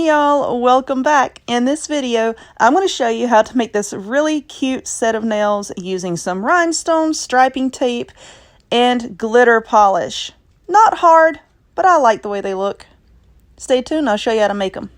Hey y'all, welcome back. In this video, I'm going to show you how to make this really cute set of nails using some rhinestones, striping tape, and glitter polish. Not hard, but I like the way they look. Stay tuned, I'll show you how to make them.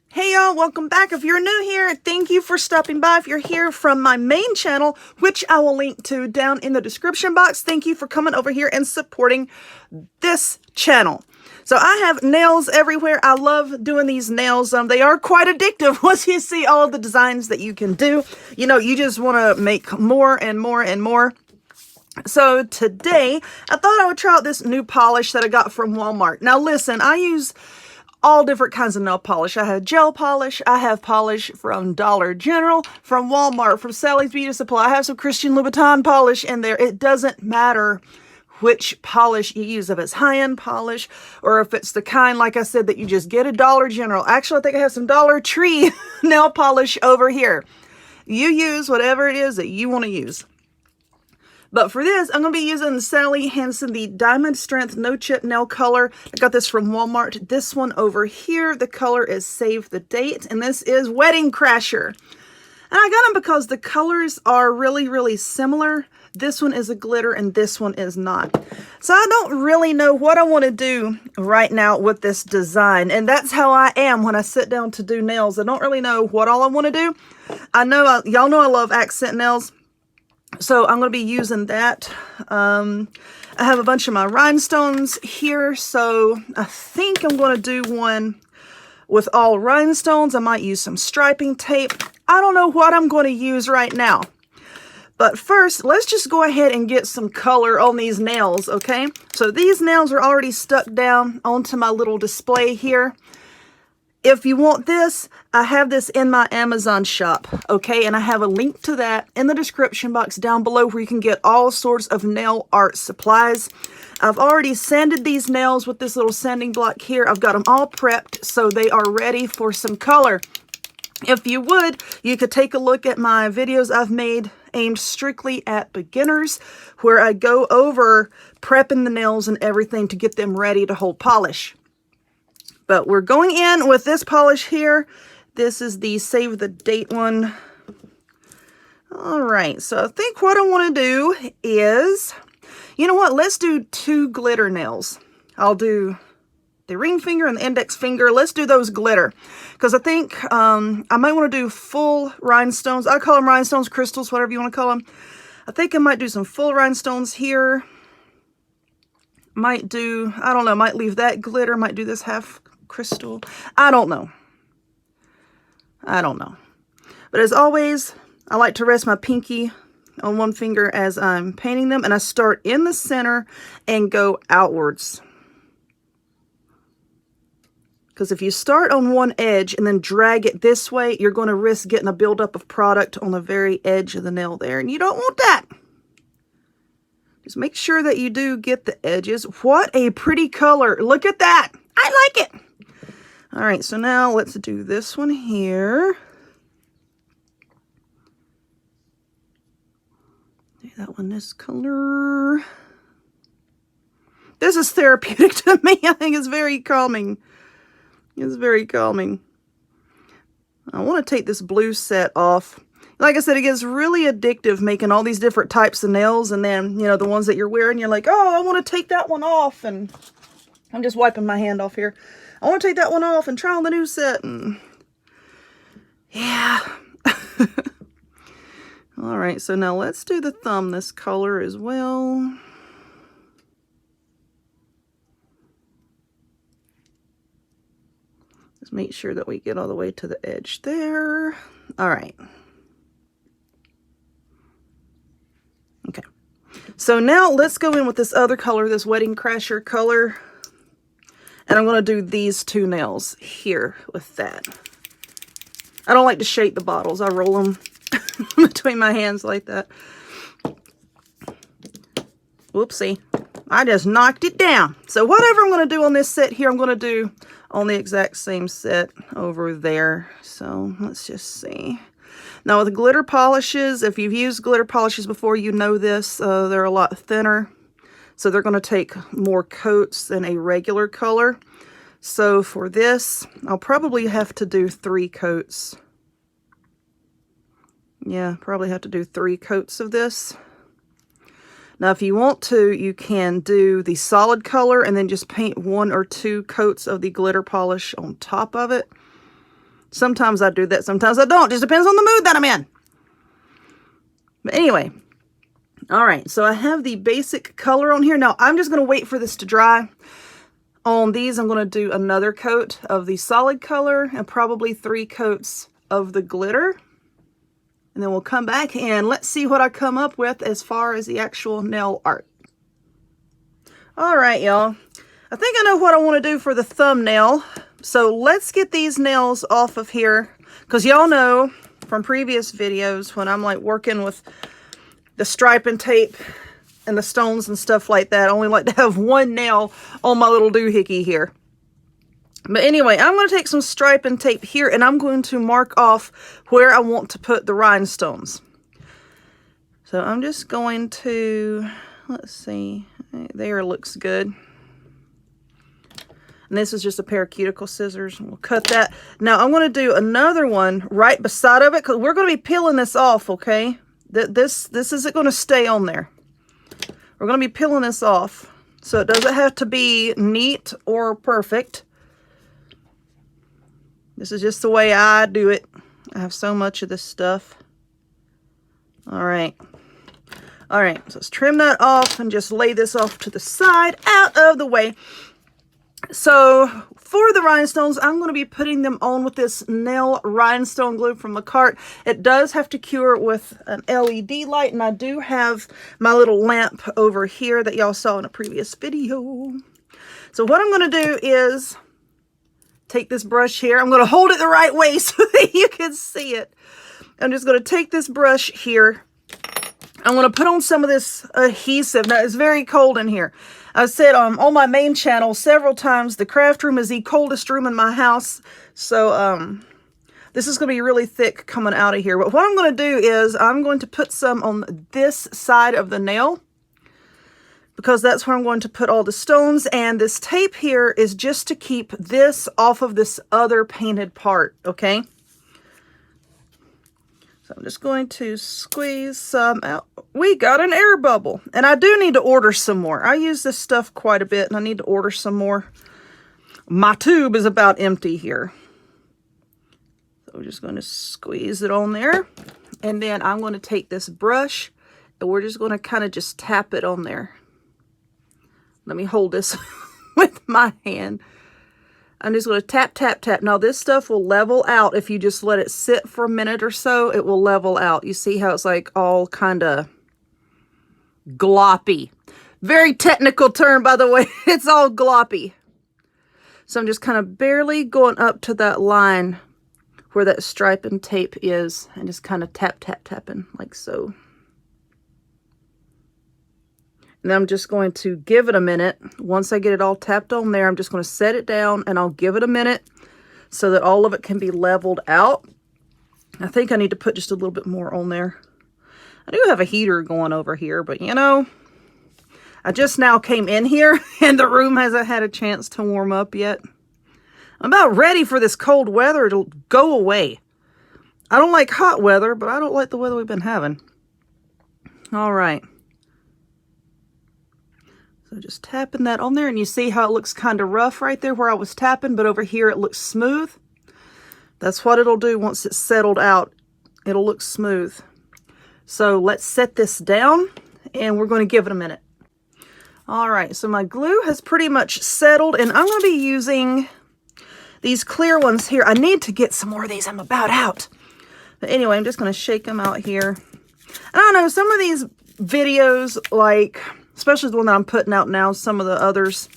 Hey y'all, welcome back. If you're new here, thank you for stopping by. If you're here from my main channel, which I will link to down in the description box, thank you for coming over here and supporting this channel. So I have nails everywhere. I love doing these nails. They are quite addictive once you see all of the designs that you can do. You know, you just want to make more and more and more. So today, I thought I would try out this new polish that I got from Walmart. Now listen, I use all different kinds of nail polish. I have gel polish. I have polish from Dollar General, from Walmart, from Sally's Beauty Supply. I have some Christian Louboutin polish in there. It doesn't matter which polish you use, if it's high-end polish or if it's the kind, like I said, that you just get at Dollar General. Actually, I think I have some Dollar Tree nail polish over here. You use whatever it is that you want to use. But for this, I'm going to be using the Sally Hansen, the Diamond Strength No Chip Nail Color. I got this from Walmart. This one over here, the color is Save the Date, and this is Wedding Crasher. And I got them because the colors are really, really similar. This one is a glitter and this one is not. So I don't really know what I want to do right now with this design. And that's how I am when I sit down to do nails. I don't really know what all I want to do. I know, y'all know I love accent nails. So I'm going to be using that. I have a bunch of my rhinestones here. So I think I'm going to do one with all rhinestones. I might use some striping tape. I don't know what I'm going to use right now. But first, let's just go ahead and get some color on these nails, okay? So these nails are already stuck down onto my little display here. If you want this, I have this in my Amazon shop, okay? And I have a link to that in the description box down below where you can get all sorts of nail art supplies. I've already sanded these nails with this little sanding block here. I've got them all prepped so they are ready for some color. If you would, you could take a look at my videos I've made aimed strictly at beginners, where I go over prepping the nails and everything to get them ready to hold polish. But we're going in with this polish here. This is the Save the Date one. All right, so I think what I want to do is, you know what, let's do two glitter nails. I'll do the ring finger and the index finger. Let's do those glitter, because I think I might want to do full rhinestones. I call them rhinestones, crystals, whatever you want to call them. I think I might do some full rhinestones here. Might do, I don't know, might leave that glitter, might do this half crystal. I don't know. I don't know. But as always, I like to rest my pinky on one finger as I'm painting them, and I start in the center and go outwards. Because if you start on one edge and then drag it this way, you're going to risk getting a buildup of product on the very edge of the nail there. And you don't want that. Just make sure that you do get the edges. What a pretty color. Look at that. I like it. All right, so now let's do this one here. Do that one this color. This is therapeutic to me. I think it's very calming. It's very calming. I want to take this blue set off. Like I said, it gets really addictive making all these different types of nails. And then, you know, the ones that you're wearing, you're like, oh, I want to take that one off. And I'm just wiping my hand off here. I want to take that one off and try on the new set. And yeah. All right, so now let's do the thumb this color as well. Just make sure that we get all the way to the edge there. All right. Okay. So now let's go in with this other color, this Wedding Crasher color. And I'm going to do these two nails here with that. I don't like to shake the bottles. I roll them between my hands like that. Whoopsie. I just knocked it down. So whatever I'm going to do on this set here, I'm going to do on the exact same set over there. So let's just see. Now with the glitter polishes, if you've used glitter polishes before, you know this. They're a lot thinner. So they're going to take more coats than a regular color. So for this, I'll probably have to do 3 coats. Yeah, probably have to do 3 coats of this. Now, if you want to, you can do the solid color and then just paint 1 or 2 coats of the glitter polish on top of it. Sometimes I do that, sometimes I don't. Just depends on the mood that I'm in. But anyway, all right, so I have the basic color on here. Now, I'm just going to wait for this to dry. On these, I'm going to do another coat of the solid color and probably 3 coats of the glitter. And then we'll come back and let's see what I come up with as far as the actual nail art. All right, y'all. I think I know what I want to do for the thumbnail. So let's get these nails off of here. Because y'all know from previous videos when I'm like working with the striping tape and the stones and stuff like that, I only like to have 1 nail on my little doohickey here. But anyway, I'm going to take some striping tape here and I'm going to mark off where I want to put the rhinestones. So I'm just going to, let's see, there looks good. And this is just a pair of cuticle scissors. We'll cut that. Now I'm going to do another one right beside of it because we're going to be peeling this off, okay? This isn't going to stay on there. We're going to be peeling this off. So it doesn't have to be neat or perfect. This is just the way I do it. I have so much of this stuff. All right. All right, so let's trim that off and just lay this off to the side, out of the way. So for the rhinestones, I'm going to be putting them on with this nail rhinestone glue from the cart. It does have to cure with an LED light, and I do have my little lamp over here that y'all saw in a previous video. So what I'm going to do is take this brush here. I'm going to hold it the right way so that you can see it. I'm just going to take this brush here. I'm going to put on some of this adhesive. Now, it's very cold in here. I've said on my main channel several times, the craft room is the coldest room in my house. So this is going to be really thick coming out of here. But what I'm going to do is I'm going to put some on this side of the nail, because that's where I'm going to put all the stones. And this tape here is just to keep this off of this other painted part, okay? So I'm just going to squeeze some out. We got an air bubble. And I do need to order some more. I use this stuff quite a bit and I need to order some more. My tube is about empty here. So we're just going to squeeze it on there. And then I'm going to take this brush and we're just going to kind of just tap it on there. Let me hold this with my hand. I'm just going to tap, tap, tap. Now this stuff will level out if you just let it sit for a minute or so. It will level out. You see how it's like all kind of gloppy. Very technical term, by the way. It's all gloppy. So I'm just kind of barely going up to that line where that striping tape is and just kind of tap, tap, tapping like so. And I'm just going to give it a minute. Once I get it all tapped on there, I'm just going to set it down and I'll give it a minute so that all of it can be leveled out. I think I need to put just a little bit more on there. I do have a heater going over here, but you know, I just now came in here and the room hasn't had a chance to warm up yet. I'm about ready for this cold weather to go away. I don't like hot weather, but I don't like the weather we've been having. All right. So just tapping that on there, and you see how it looks kind of rough right there where I was tapping, but over here it looks smooth. That's what it'll do once it's settled out. It'll look smooth. So let's set this down and we're going to give it a minute. All right, so my glue has pretty much settled and I'm going to be using these clear ones here. I need to get some more of these. I'm about out. But anyway, I'm just going to shake them out here. I don't know, some of these videos, like especially the one that I'm putting out now, some of the others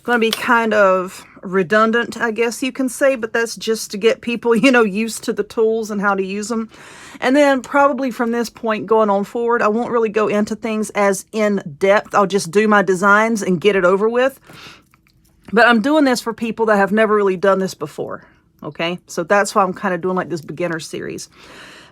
going to be kind of redundant, I guess you can say, but that's just to get people, you know, used to the tools and how to use them. And then probably from this point going on forward, I won't really go into things as in depth. I'll just do my designs and get it over with. But I'm doing this for people that have never really done this before, okay? So that's why I'm kind of doing like this beginner series.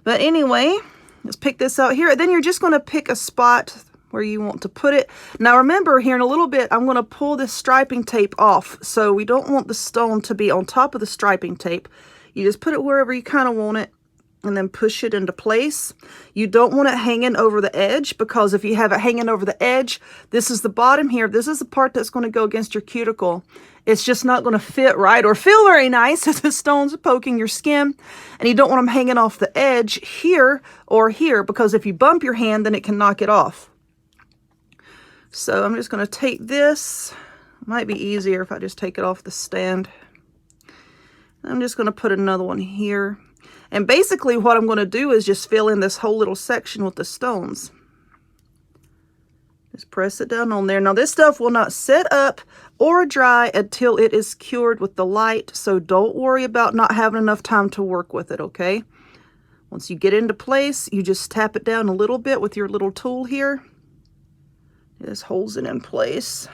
But anyway, let's pick this out here. Then you're just going to pick a spot where you want to put it. Now remember, here in a little bit, I'm going to pull this striping tape off. So we don't want the stone to be on top of the striping tape. You just put it wherever you kind of want it and then push it into place. You don't want it hanging over the edge, because if you have it hanging over the edge, this is the bottom here. This is the part that's going to go against your cuticle. It's just not going to fit right or feel very nice if the stones are poking your skin. And you don't want them hanging off the edge here or here, because if you bump your hand, then it can knock it off. So I'm just going to take this. Might be easier if I just take it off the stand. I'm just going to put another one here. And basically what I'm going to do is just fill in this whole little section with the stones. Just press it down on there. Now this stuff will not set up or dry until it is cured with the light. So don't worry about not having enough time to work with it, okay? Once you get into place, you just tap it down a little bit with your little tool here. It just holds it in place.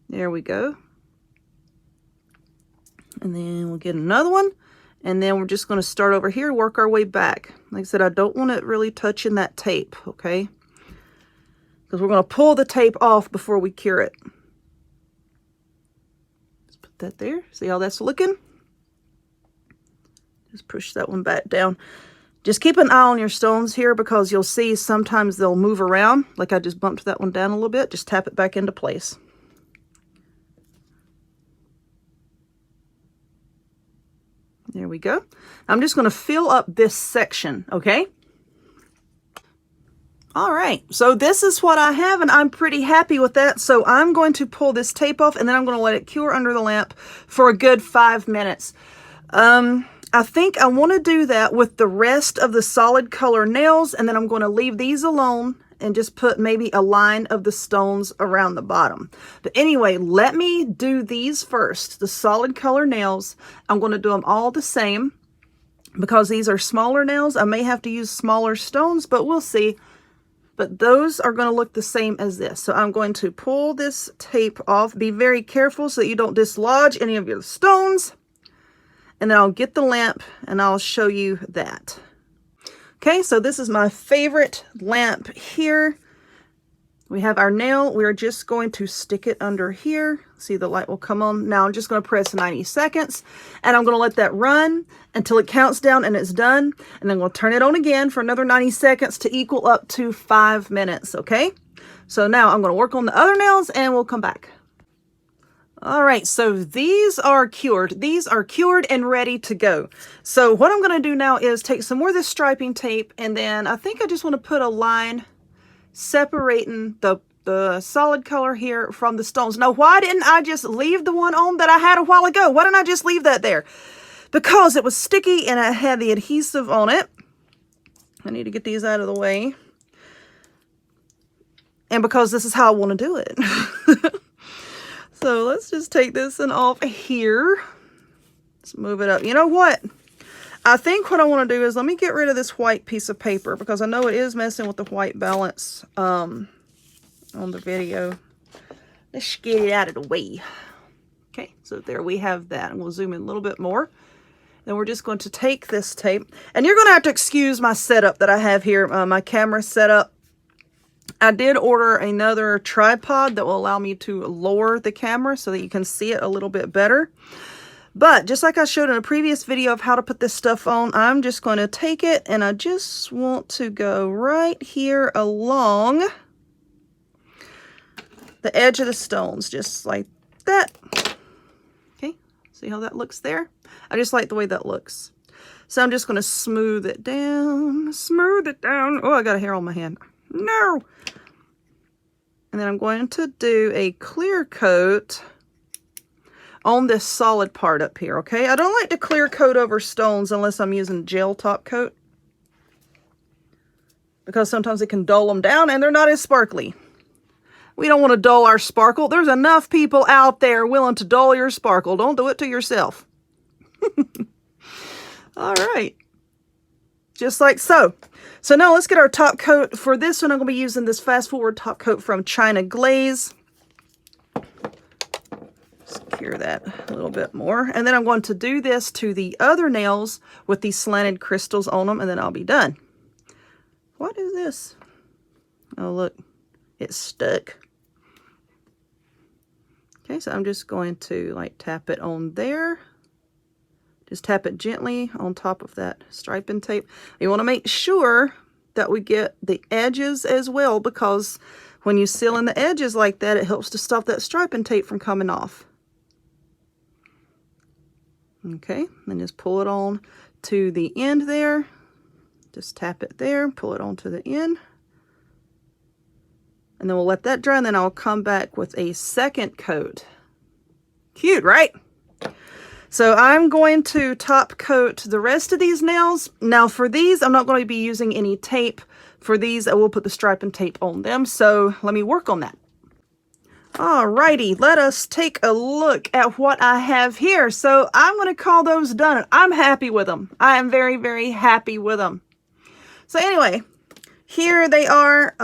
There we go. And then we'll get another one. And then we're just going to start over here, work our way back. Like I said, I don't want it really touching that tape, okay? Because we're going to pull the tape off before we cure it. Just put that there. See how that's looking? Just push that one back down. Just keep an eye on your stones here, because you'll see sometimes they'll move around. Like I just bumped that one down a little bit. Just tap it back into place. There we go. I'm just going to fill up this section, okay? All right, so this is what I have, and I'm pretty happy with that. So I'm going to pull this tape off, and then I'm going to let it cure under the lamp for a good 5 minutes. I think I want to do that with the rest of the solid color nails, and then I'm going to leave these alone and just put maybe a line of the stones around the bottom. But anyway, let me do these first, the solid color nails. I'm going to do them all the same because these are smaller nails. I may have to use smaller stones, but we'll see. But those are going to look the same as this. So I'm going to pull this tape off. Be very careful so that you don't dislodge any of your stones. And then I'll get the lamp and I'll show you that. Okay, so this is my favorite lamp here. We have our nail. We're just going to stick it under here. See, the light will come on. Now I'm just going to press 90 seconds. And I'm going to let that run until it counts down and it's done. And then we'll turn it on again for another 90 seconds to equal up to 5 minutes, okay? So now I'm going to work on the other nails and we'll come back. All right, so these are cured. These are cured and ready to go. So what I'm going to do now is take some more of this striping tape, and then I think I just want to put a line separating the solid color here from the stones. Now, why didn't I just leave the one on that I had a while ago? Why didn't I just leave that there? Because it was sticky and it had the adhesive on it. I need to get these out of the way. And because this is how I want to do it. So let's just take this one off here. Let's move it up. You know what? I think what I want to do is let me get rid of this white piece of paper, because I know it is messing with the white balance on the video. Let's get it out of the way. Okay, so there we have that. And we'll zoom in a little bit more. Then we're just going to take this tape. And you're going to have to excuse my setup that I have here, my camera setup. I did order another tripod that will allow me to lower the camera so that you can see it a little bit better. But just like I showed in a previous video of how to put this stuff on, I'm just going to take it and I just want to go right here along the edge of the stones, just like that. Okay, see how that looks there? I just like the way that looks. So I'm just going to smooth it down, smooth it down. Oh, I got a hair on my hand. No! And then I'm going to do a clear coat on this solid part up here, okay? I don't like to clear coat over stones unless I'm using gel top coat, because sometimes it can dull them down and they're not as sparkly. We don't want to dull our sparkle. There's enough people out there willing to dull your sparkle. Don't do it to yourself. All right. Just like so. So now let's get our top coat. For this one, I'm going to be using this Fast Forward top coat from China Glaze. Secure that a little bit more. And then I'm going to do this to the other nails with these slanted crystals on them, and then I'll be done. What is this? Oh, look, it's stuck. Okay, so I'm just going to like tap it on there. Just tap it gently on top of that striping tape. You want to make sure that we get the edges as well, because when you seal in the edges like that, it helps to stop that striping tape from coming off. Okay, then just pull it on to the end there. Just tap it there, pull it onto the end. And then we'll let that dry, and then I'll come back with a second coat. Cute, right? So I'm going to top coat the rest of these nails. Now for these, I'm not going to be using any tape. For these, I will put the striping tape on them. So let me work on that. Alrighty, let us take a look at what I have here. So I'm going to call those done. I'm happy with them. I am very, very happy with them. So anyway, here they are.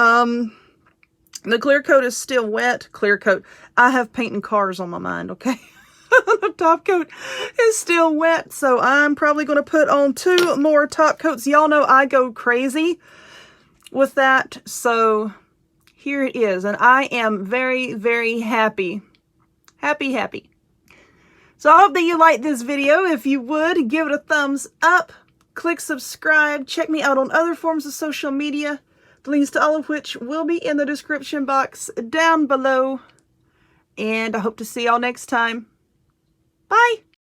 The clear coat is still wet. Clear coat. I have painting cars on my mind, okay? The top coat is still wet, so I'm probably going to put on 2 more top coats. Y'all know I go crazy with that, so here it is, and I am very, very happy. Happy. So I hope that you liked this video. If you would, give it a thumbs up, click subscribe, check me out on other forms of social media, the links to all of which will be in the description box down below, and I hope to see y'all next time. Bye!